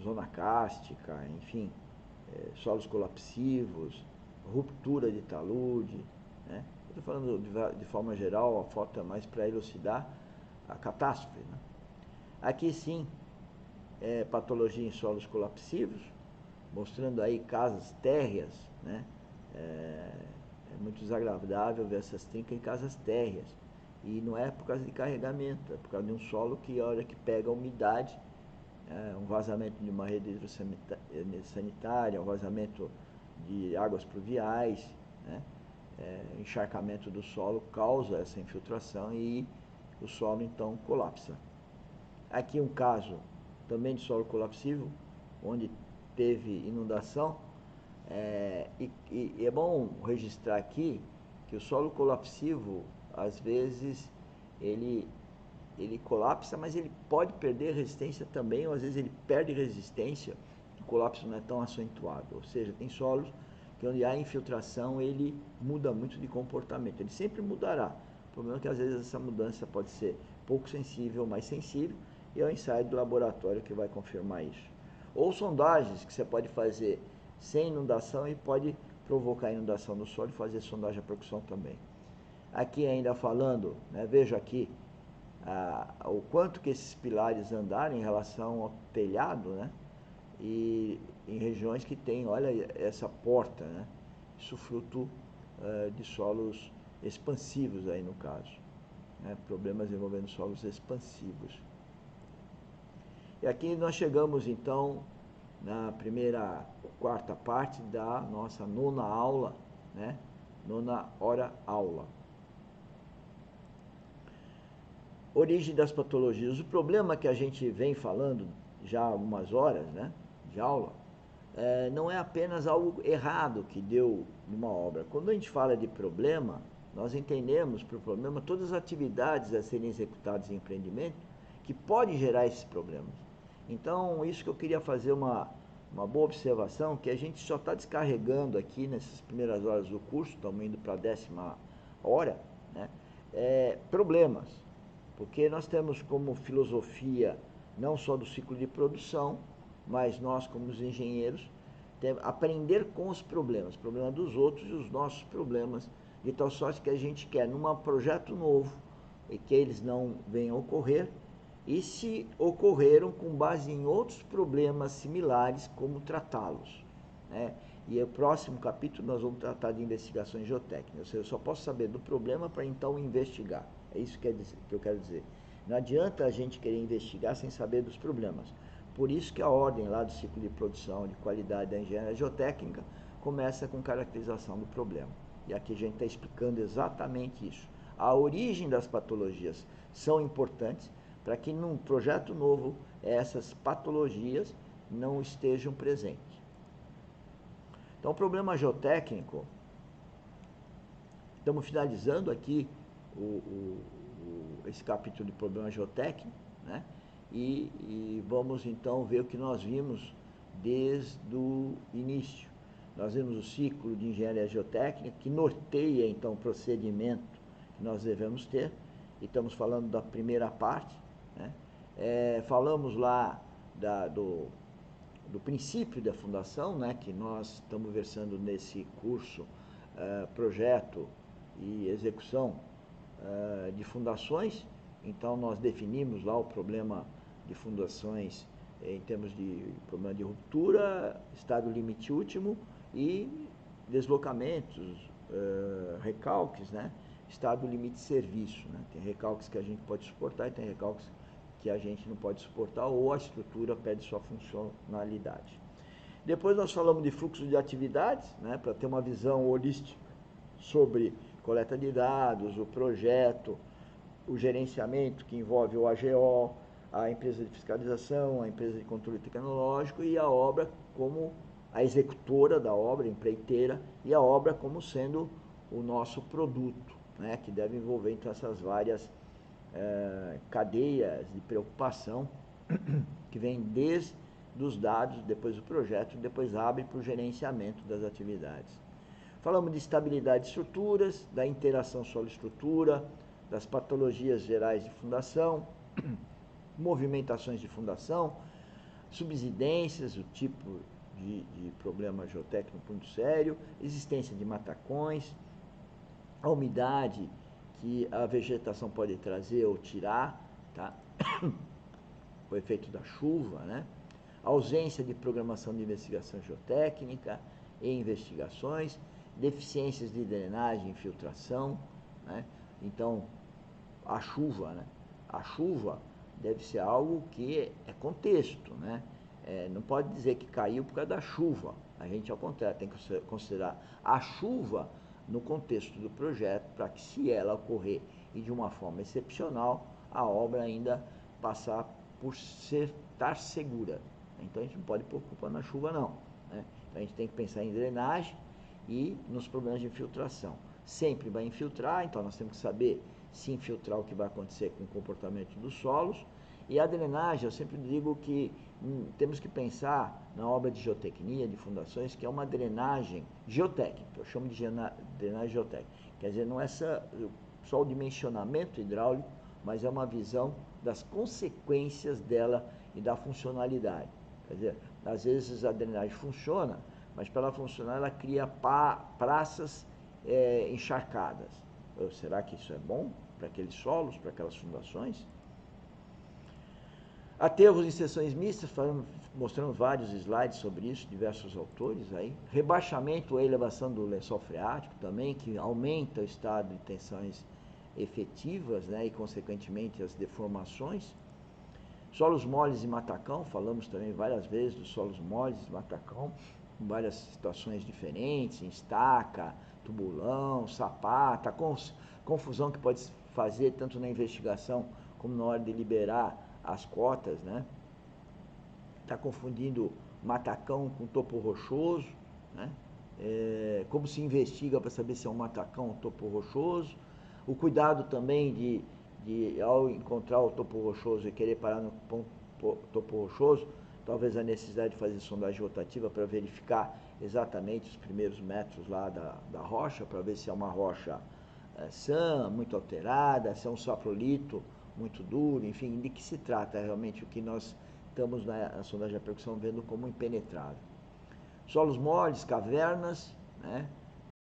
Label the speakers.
Speaker 1: zona cárstica, enfim, solos colapsivos, ruptura de talude, né? Estou falando de forma geral, a foto é mais para elucidar a catástrofe, né? Aqui sim, patologia em solos colapsivos, mostrando aí casas térreas, né? É muito desagradável ver essas trincas em casas térreas. E não é por causa de carregamento, é por causa de um solo que a hora que pega a umidade, um vazamento de uma rede sanitária, um vazamento de águas pluviais, né? Encharcamento do solo causa essa infiltração e o solo então colapsa. Aqui um caso também de solo colapsivo, onde teve inundação, e é bom registrar aqui que o solo colapsivo, às vezes, ele colapsa, mas ele pode perder resistência também, ou às vezes ele perde resistência, o colapso não é tão acentuado. Ou seja, tem solos que onde há infiltração, ele muda muito de comportamento, ele sempre mudará. O problema é que às vezes essa mudança pode ser pouco sensível, mais sensível, e é o ensaio do laboratório que vai confirmar isso. Ou sondagens que você pode fazer sem inundação e pode provocar inundação no solo e fazer sondagem à percussão também. Aqui ainda falando, né, veja aqui o quanto que esses pilares andaram em relação ao telhado, né, e em regiões que tem, olha essa porta, né, isso fruto de solos expansivos aí no caso, né, problemas envolvendo solos expansivos. E aqui nós chegamos então na quarta parte da nossa nona aula, né? Nona hora aula. Origem das patologias. O problema que a gente vem falando já há algumas horas, né, de aula, não é apenas algo errado que deu numa obra. Quando a gente fala de problema, nós entendemos por problema todas as atividades a serem executadas em empreendimento que podem gerar esses problemas. Então, isso que eu queria fazer uma boa observação, que a gente só está descarregando aqui nessas primeiras horas do curso, estamos indo para a 10ª hora, né, problemas, porque nós temos como filosofia, não só do ciclo de produção, mas nós como os engenheiros, aprender com os problemas dos outros e os nossos problemas, de tal sorte que a gente quer, num projeto novo, e que eles não venham a ocorrer, e se ocorreram com base em outros problemas similares, como tratá-los, né? E o próximo capítulo nós vamos tratar de investigações geotécnicas, ou seja, eu só posso saber do problema para então investigar, é isso que eu quero dizer. Não adianta a gente querer investigar sem saber dos problemas. Por isso que a ordem lá do ciclo de produção de qualidade da engenharia geotécnica começa com caracterização do problema. E aqui a gente está explicando exatamente isso. A origem das patologias são importantes para que num projeto novo essas patologias não estejam presentes. Então, o problema geotécnico, estamos finalizando aqui esse capítulo de problema geotécnico, né? E vamos então ver o que nós vimos desde o início. Nós vimos o ciclo de engenharia geotécnica, que norteia então o procedimento que nós devemos ter, e estamos falando da primeira parte, né? Falamos lá do princípio da fundação, né, que nós estamos versando nesse curso, projeto e execução de fundações. Então nós definimos lá o problema de fundações em termos de problema de ruptura, estado limite último e deslocamentos, recalques, né, estado limite de serviço, né? Tem recalques que a gente pode suportar e tem recalques que a gente não pode suportar, ou a estrutura perde sua funcionalidade. Depois nós falamos de fluxo de atividades, né, para ter uma visão holística sobre coleta de dados, o projeto, o gerenciamento que envolve o AGO, a empresa de fiscalização, a empresa de controle tecnológico e a obra como a executora da obra, empreiteira, e a obra como sendo o nosso produto, né, que deve envolver então essas várias cadeias de preocupação que vem desde os dados, depois do projeto, depois abre para o gerenciamento das atividades. Falamos de estabilidade de estruturas, da interação solo-estrutura, das patologias gerais de fundação, movimentações de fundação, subsidências, o tipo de problema geotécnico muito sério, existência de matacões, a umidade que a vegetação pode trazer ou tirar, tá? O efeito da chuva, né? A ausência de programação de investigação geotécnica e investigações, deficiências de drenagem e infiltração, né? Então, a chuva, né? A chuva deve ser algo que é contexto, né? Não pode dizer que caiu por causa da chuva. A gente, ao contrário, tem que considerar a chuva no contexto do projeto, para que, se ela ocorrer e de uma forma excepcional, a obra ainda passar por estar segura. Então, a gente não pode pôr culpa na chuva, não, né? Então, a gente tem que pensar em drenagem e nos problemas de infiltração. Sempre vai infiltrar, então nós temos que saber se infiltrar, o que vai acontecer com o comportamento dos solos. E a drenagem, eu sempre digo que temos que pensar na obra de geotecnia, de fundações, que é uma drenagem geotécnica. Eu chamo de drenagem geotécnica. Quer dizer, não é só o dimensionamento hidráulico, mas é uma visão das consequências dela e da funcionalidade. Quer dizer, às vezes a drenagem funciona, mas para ela funcionar, ela cria praças encharcadas. Será que isso é bom para aqueles solos, para aquelas fundações? Aterros em seções mistas, mostrando vários slides sobre isso, diversos autores aí. Rebaixamento ou elevação do lençol freático também, que aumenta o estado de tensões efetivas, né, e consequentemente as deformações. Solos moles e matacão, falamos também várias vezes dos solos moles e matacão, em várias situações diferentes, em estaca, tubulão, sapata, confusão que pode fazer tanto na investigação como na hora de liberar as cotas, né? Está confundindo matacão com topo rochoso, né? Como se investiga para saber se é um matacão ou um topo rochoso. O cuidado também de ao encontrar o topo rochoso e querer parar no topo rochoso, talvez a necessidade de fazer sondagem rotativa para verificar exatamente os primeiros metros lá da rocha, para ver se é uma rocha sã, muito alterada, se é um saprolito muito duro, enfim, de que se trata realmente o que nós estamos na sondagem da percussão vendo como impenetrável. Solos moles, cavernas, né?